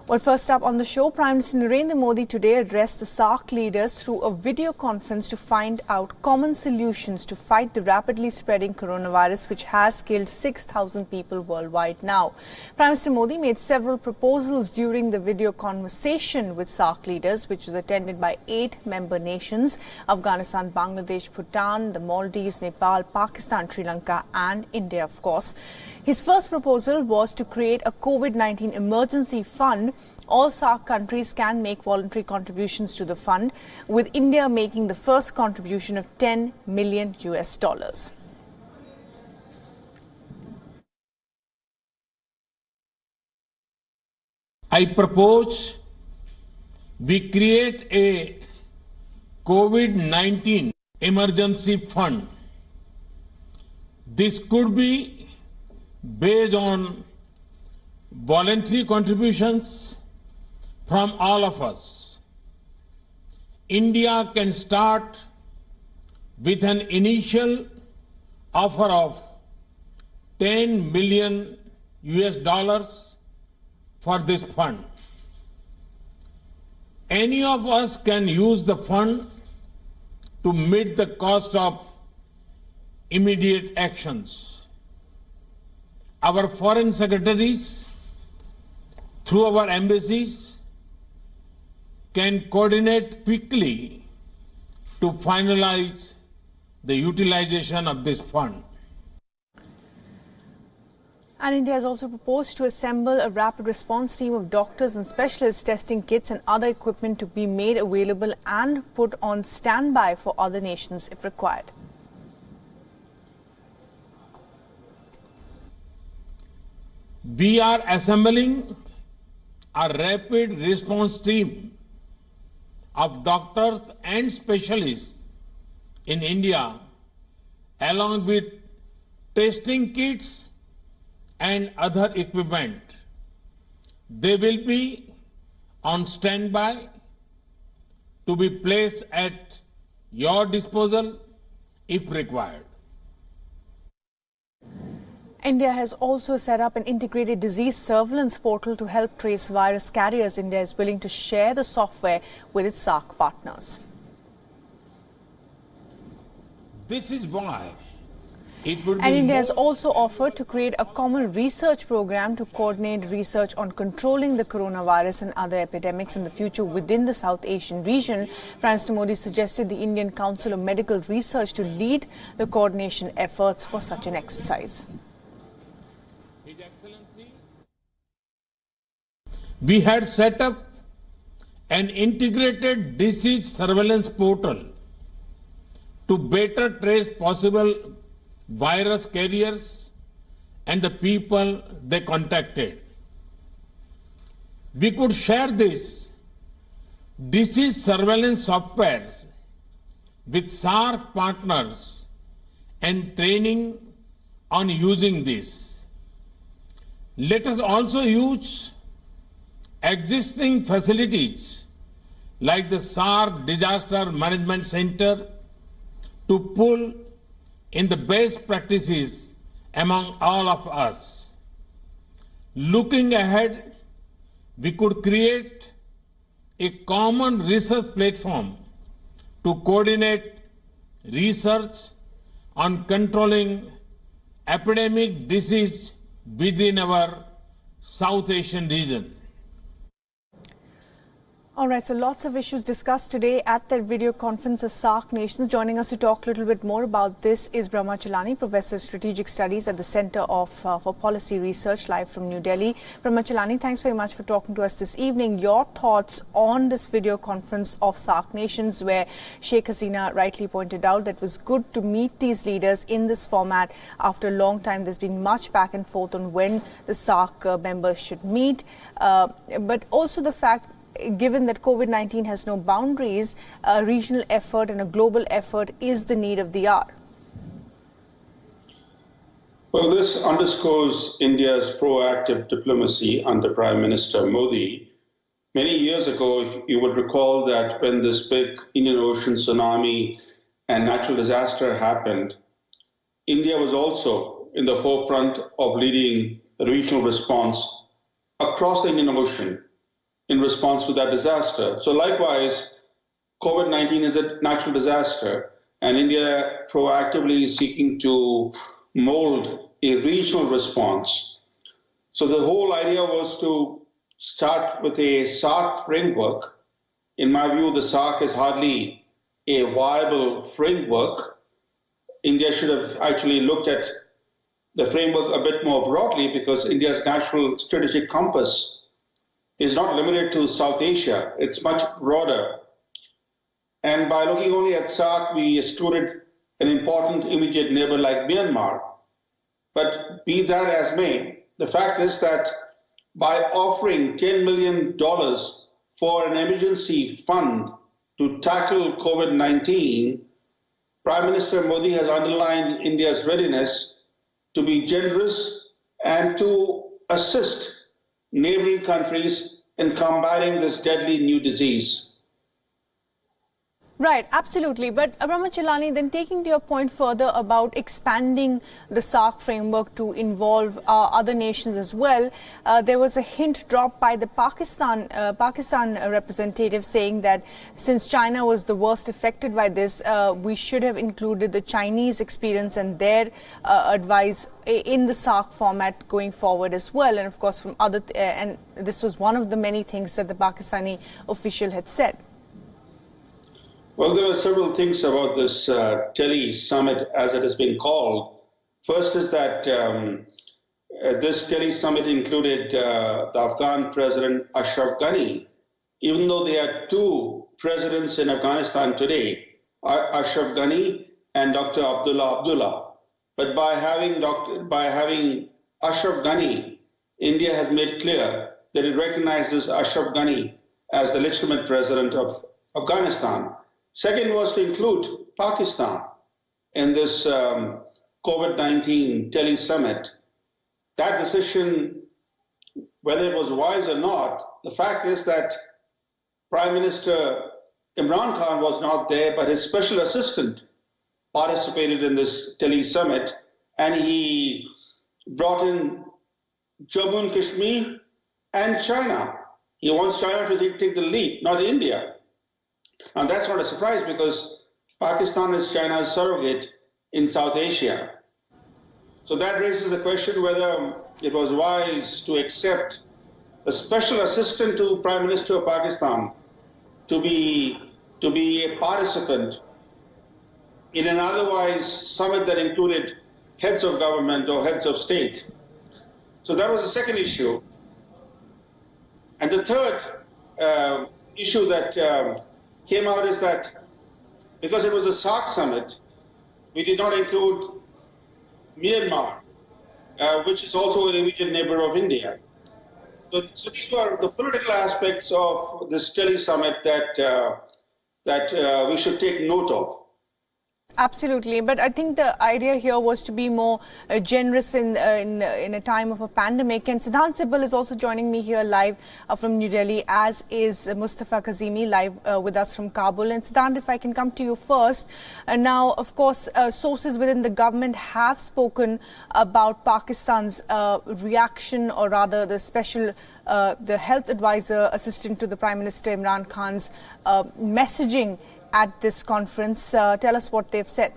Well, first up on the show, Prime Minister Narendra Modi today addressed the SAARC leaders through a video conference to find out common solutions to fight the rapidly spreading coronavirus, which has killed 6,000 people worldwide now. Prime Minister Modi made several proposals during the video conversation with SAARC leaders, which was attended by 8 member nations: Afghanistan, Bangladesh, Bhutan, the Maldives, Nepal, Pakistan, Sri Lanka and India, of course. His first proposal was to create a COVID-19 emergency fund. All SAARC countries can make voluntary contributions to the fund, with India making the first contribution of $10 million. I propose we create a COVID-19 emergency fund. This could be based on voluntary contributions from all of us. India can start with an initial offer of $10 million for this fund. Any of us can use the fund to meet the cost of immediate actions. Our foreign secretaries, through our embassies, can coordinate quickly to finalize the utilization of this fund. And India has also proposed to assemble a rapid response team of doctors and specialists, testing kits and other equipment to be made available and put on standby for other nations if required. We are assembling a rapid response team of doctors and specialists in India, along with testing kits and other equipment. They will be on standby to be placed at your disposal if required. India has also set up an integrated disease surveillance portal to help trace virus carriers. India is willing to share the software with its SAARC partners. This is why it would be. And India has also offered to create a common research program to coordinate research on controlling the coronavirus and other epidemics in the future within the South Asian region. Prime Minister Modi suggested the Indian Council of Medical Research to lead the coordination efforts for such an exercise. His Excellency, we had set up an integrated disease surveillance portal to better trace possible virus carriers and the people they contacted. We could share this disease surveillance software with SAARC partners and training on using this. Let us also use existing facilities like the SAARC Disaster Management Center to pull in the best practices among all of us. Looking ahead, we could create a common research platform to coordinate research on controlling epidemic disease within our South Asian region. All right, so lots of issues discussed today at that video conference of SAARC nations. Joining us to talk a little bit more about this is Brahma Chalani, Professor of Strategic Studies at the Center for Policy Research, live from New Delhi. Brahma Chalani, thanks very much for talking to us this evening. Your thoughts on this video conference of SAARC nations, where Sheikh Hasina rightly pointed out that it was good to meet these leaders in this format after a long time. There's been much back and forth on when the SAARC members should meet, but also the fact, given that COVID-19 has no boundaries, a regional effort and a global effort is the need of the hour. Well, this underscores India's proactive diplomacy under Prime Minister Modi. Many years ago, you would recall that when this big Indian Ocean tsunami and natural disaster happened, India was also in the forefront of leading the regional response across the Indian Ocean in response to that disaster. So likewise, COVID-19 is a natural disaster, and India proactively is seeking to mold a regional response. So the whole idea was to start with a SAARC framework. In my view, the SAARC is hardly a viable framework. India should have actually looked at the framework a bit more broadly, because India's national strategic compass is not limited to South Asia. It's much broader. And by looking only at SAARC, we excluded an important immediate neighbor like Myanmar. But be that as may, the fact is that by offering $10 million for an emergency fund to tackle COVID-19, Prime Minister Modi has underlined India's readiness to be generous and to assist neighboring countries in combating this deadly new disease. Right, absolutely. But Brahmachalani, then taking to your point further about expanding the SAARC framework to involve other nations as well, there was a hint dropped by the Pakistan representative saying that since China was the worst affected by this, we should have included the Chinese experience and their advice in the SAARC format going forward as well. And of course, from other and this was one of the many things that the Pakistani official had said. Well, there are several things about this tele-summit, as it has been called. First is that this tele-summit included the Afghan President Ashraf Ghani, even though there are two presidents in Afghanistan today, Ashraf Ghani and Dr. Abdullah. But by having Ashraf Ghani, India has made clear that it recognizes Ashraf Ghani as the legitimate president of Afghanistan. Second was to include Pakistan in this COVID-19 tele-summit. That decision, whether it was wise or not, the fact is that Prime Minister Imran Khan was not there, but his special assistant participated in this tele-summit, and he brought in Jammu and Kashmir and China. He wants China to take the lead, not India. And that's not a surprise, because Pakistan is China's surrogate in South Asia. So that raises the question whether it was wise to accept a special assistant to Prime Minister of Pakistan to be a participant in an otherwise summit that included heads of government or heads of state. So that was the second issue. And the third issue that came out is that because it was a SAARC summit, we did not include Myanmar, which is also an immediate neighbor of India. So these were the political aspects of this tele-summit that we should take note of. Absolutely, but I think the idea here was to be more generous in a time of a pandemic. And Siddhant Sibal is also joining me here live from New Delhi, as is Mustafa Kazimi live with us from Kabul. And Siddhant, if I can come to you first. Now, of course, sources within the government have spoken about Pakistan's reaction, or rather the special the health advisor assistant to the Prime Minister Imran Khan's messaging at this conference. Tell us what they've said.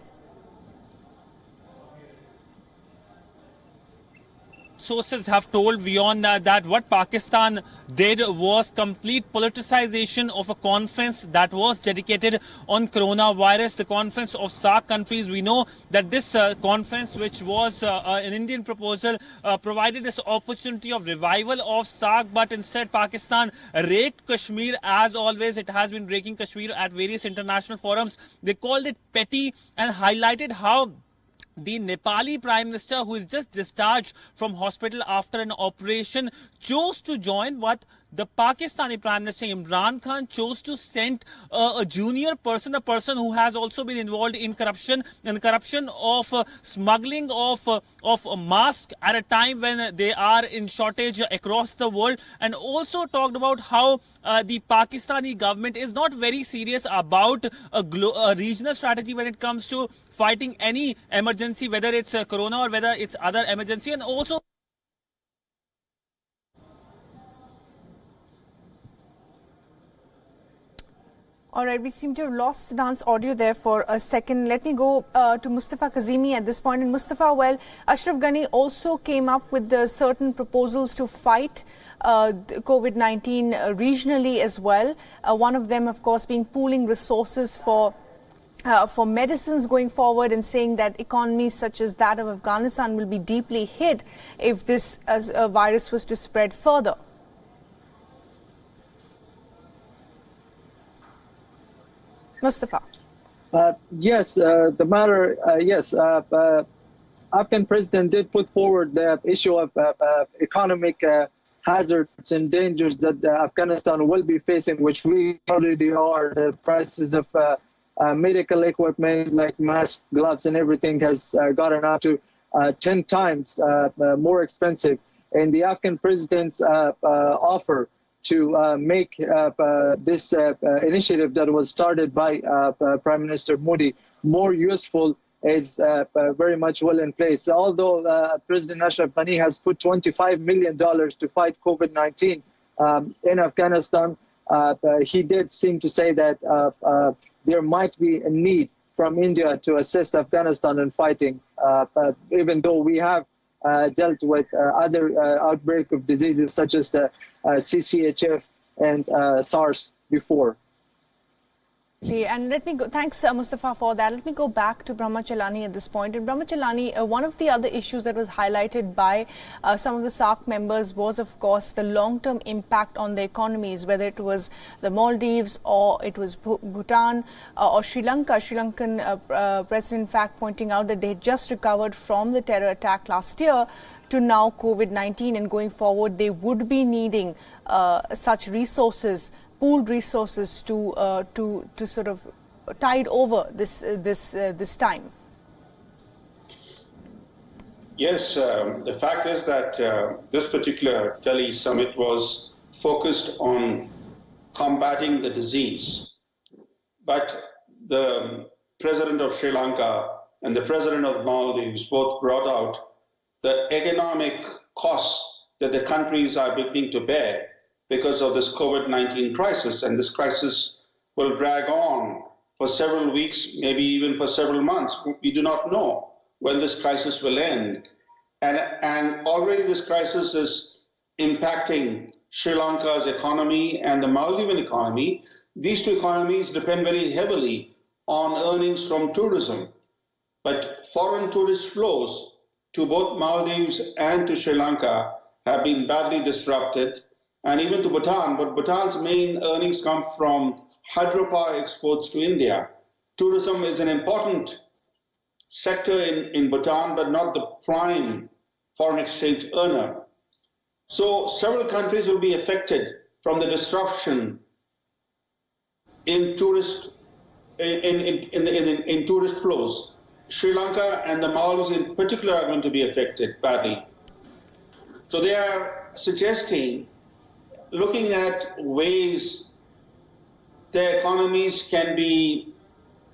Sources have told WION that what Pakistan did was complete politicization of a conference that was dedicated on coronavirus, the conference of SAARC countries. We know that this conference, which was an Indian proposal, provided this opportunity of revival of SAARC, but instead Pakistan raked Kashmir. As always, it has been raking Kashmir at various international forums. They called it petty and highlighted how the Nepali Prime Minister, who is just discharged from hospital after an operation, chose to join what the Pakistani Prime Minister Imran Khan chose to send a junior person, a person who has also been involved in corruption, and corruption of smuggling of a mask at a time when they are in shortage across the world, and also talked about how the Pakistani government is not very serious about a regional strategy when it comes to fighting any emergency, whether it's corona or whether it's other emergency, and also All right, we seem to have lost Siddhant's audio there for a second. Let me go to Mustafa Kazimi at this point. And Mustafa, well, Ashraf Ghani also came up with certain proposals to fight COVID-19 regionally as well. One of them, of course, being pooling resources for medicines going forward, and saying that economies such as that of Afghanistan will be deeply hit if this virus was to spread further. Mustafa. Yes, the matter, yes, Afghan president did put forward the issue of economic hazards and dangers that Afghanistan will be facing, which we already are. The prices of medical equipment like masks, gloves, and everything has gotten up to 10 times more expensive. And the Afghan president's offer to make this initiative that was started by Prime Minister Modi more useful is very much well in place. Although President Ashraf Ghani has put $25 million to fight COVID-19 in Afghanistan, he did seem to say that there might be a need from India to assist Afghanistan in fighting, even though we have dealt with other outbreak of diseases such as the CCHF and SAARC before. And let me go, thanks Mustafa for that. Let me go back to Brahmachalani at this point. And Brahmachalani, one of the other issues that was highlighted by some of the SAARC members was, of course, the long-term impact on the economies, whether it was the Maldives or it was Bhutan or Sri Lanka. Sri Lankan president, in fact, pointing out that they had just recovered from the terror attack last year to now COVID-19, and going forward they would be needing such resources, pooled resources to sort of tide over this time. Yes, the fact is that this particular Delhi summit was focused on combating the disease, but the president of Sri Lanka and the president of the Maldives both brought out the economic costs that the countries are beginning to bear because of this COVID-19 crisis. And this crisis will drag on for several weeks, maybe even for several months. We do not know when this crisis will end. And already this crisis is impacting Sri Lanka's economy and the Maldivian economy. These two economies depend very heavily on earnings from tourism. But foreign tourist flows to both Maldives and to Sri Lanka have been badly disrupted, and even to Bhutan. But Bhutan's main earnings come from hydropower exports to India. Tourism is an important sector in Bhutan, but not the prime foreign exchange earner. So several countries will be affected from the disruption in tourist flows. Sri Lanka and the Maldives in particular are going to be affected badly. So they are suggesting, looking at ways their economies can be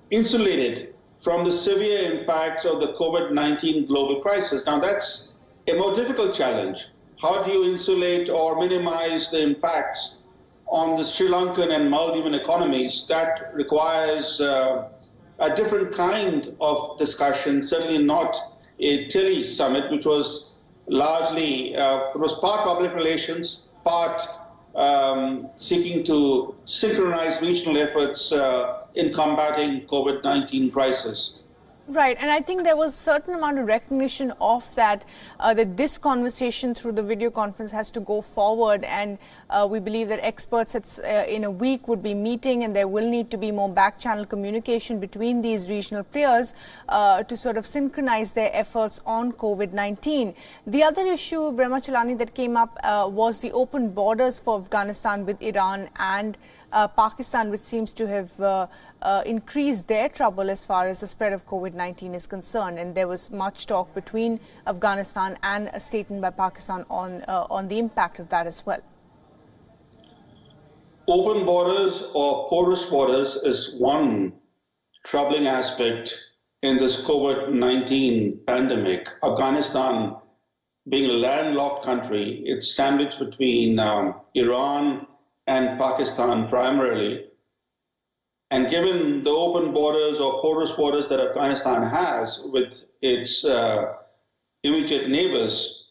insulated from the severe impacts of the COVID-19 global crisis. Now that's a more difficult challenge. How do you insulate or minimize the impacts on the Sri Lankan and Maldivian economies? That requires a different kind of discussion, certainly not a Delhi summit, which was largely, it was part public relations, part seeking to synchronize regional efforts in combating COVID-19 crisis. Right, and I think there was a certain amount of recognition of that, that this conversation through the video conference has to go forward, and we believe that experts in a week would be meeting, and there will need to be more back-channel communication between these regional players to sort of synchronize their efforts on COVID-19. The other issue, Brahmachalani, that came up was the open borders for Afghanistan with Iran and Pakistan, which seems to have increased their trouble as far as the spread of COVID-19 is concerned. And there was much talk between Afghanistan and a statement by Pakistan on the impact of that as well. Open borders or porous borders is one troubling aspect in this COVID-19 pandemic. Afghanistan, being a landlocked country, it's sandwiched between Iran and Pakistan primarily. and given the open borders or porous borders that Afghanistan has with its immediate neighbors,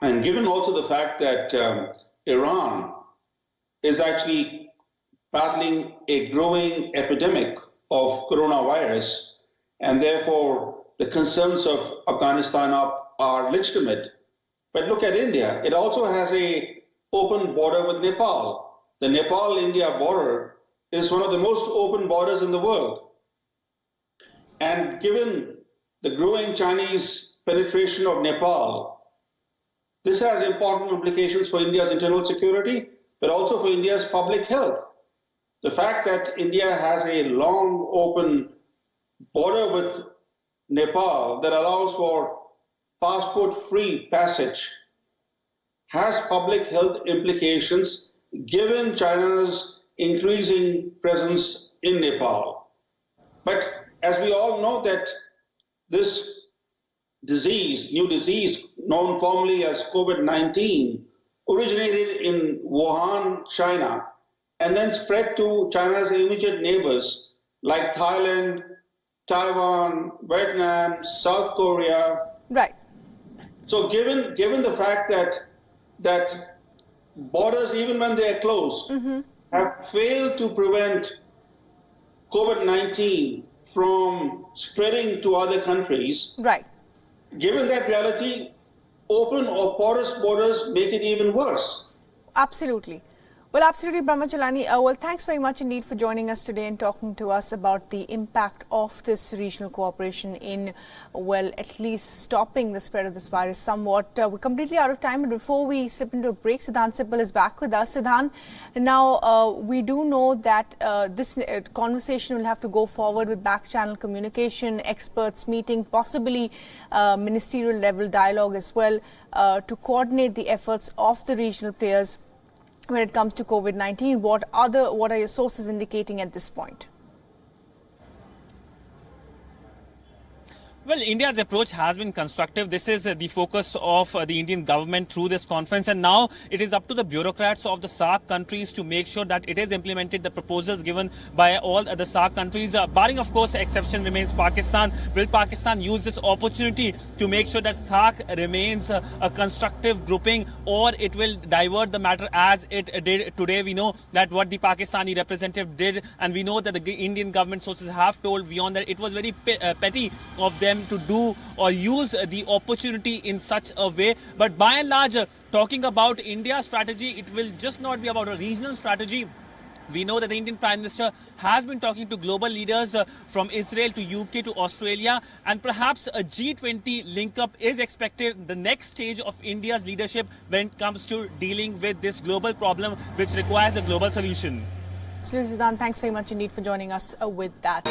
and given also the fact that Iran is actually battling a growing epidemic of coronavirus, and therefore the concerns of Afghanistan are legitimate. But look at India. It also has an open border with Nepal. The Nepal-India border is one of the most open borders in the world. And given the growing Chinese penetration of Nepal, this has important implications for India's internal security, but also for India's public health. The fact that India has a long open border with Nepal that allows for passport-free passage has public health implications given China's increasing presence in Nepal. But as we all know that this disease, new disease known formally as COVID-19, originated in Wuhan, China, and then spread to China's immediate neighbors like Thailand, Taiwan, Vietnam, South Korea. Right. So given the fact that borders, even when they are closed, have failed to prevent COVID-19 from spreading to other countries, Right. given that reality, open or porous borders make it even worse. Absolutely. Well, absolutely, Brahmachalani. Well, thanks very much indeed for joining us today and talking to us about the impact of this regional cooperation in, well, at least stopping the spread of this virus somewhat. We're completely out of time, but before we slip into a break, Siddhant Sipal is back with us. Siddhant, now we do know that this conversation will have to go forward with back-channel communication, experts meeting, possibly ministerial level dialogue as well to coordinate the efforts of the regional players when it comes to COVID-19. What are your sources indicating at this point? Well, India's approach has been constructive. This is the focus of the Indian government through this conference. And now it is up to the bureaucrats of the SAARC countries to make sure that it is implemented, the proposals given by all the SAARC countries. Barring, of course, exception remains Pakistan. Will Pakistan use this opportunity to make sure that SAARC remains a constructive grouping, or it will divert the matter as it did today? We know that what the Pakistani representative did, and we know that the Indian government sources have told WION that it was very petty of them to do or use the opportunity in such a way. But by and large, talking about India's strategy, it will just not be about a regional strategy. We know that the Indian Prime Minister has been talking to global leaders from Israel to UK to Australia, and perhaps a G20 link-up is expected, the next stage of India's leadership when it comes to dealing with this global problem which requires a global solution. Siddhant, thanks very much indeed for joining us with that.